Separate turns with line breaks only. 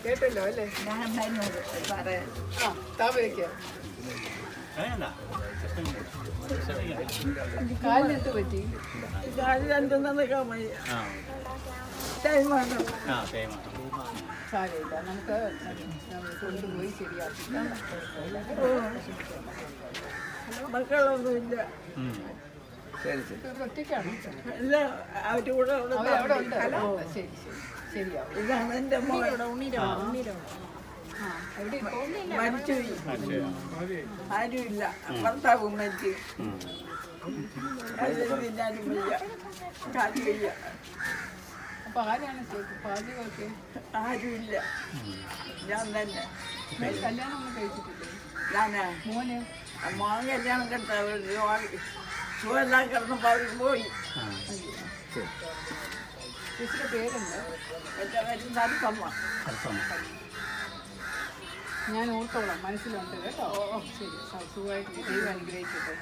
കേട്ടല്ലോ അല്ലേ? താമരയ്ക്ക് കാലിനെന്ത് പറ്റി? സാരമില്ല, നമുക്ക് കൊണ്ടുപോയി ശരിയാക്കാം.
മക്കളൊന്നുമില്ല.
ഒറ്റയ്ക്കാണോ?
അവരുടെ കൂടെ
അവിടെ ഉണ്ട്. ശരി ശരി, ശരിയാവും.
ഇതാണ് എൻ്റെ മോൾ. മരിച്ചു. ആരുമില്ല. ഭർത്താവും മരിച്ചു. ഞാനും വയ്യ, കാര്യം വയ്യ.
അപ്പൊ ആരാണ് പാചകമൊക്കെ?
ആരുമില്ല, ഞാൻ തന്നെ.
കല്യാണം ഒന്നും കഴിച്ചിട്ടില്ലേ?
ഞാനാ
മോന്
മോൻ കല്യാണം കെട്ടാ സുഖമെല്ലാം കിടന്നപ്പോൾ അവർ പോയി.
ചേച്ചിയുടെ പേരെന്താ?
നടത്തമ്മ.
ഞാൻ ഓർത്തോളാം, മനസ്സിലുണ്ട് കേട്ടോ. ശരി, സുഖമായിട്ട് ദൈവം അനുഗ്രഹിക്കട്ടെ.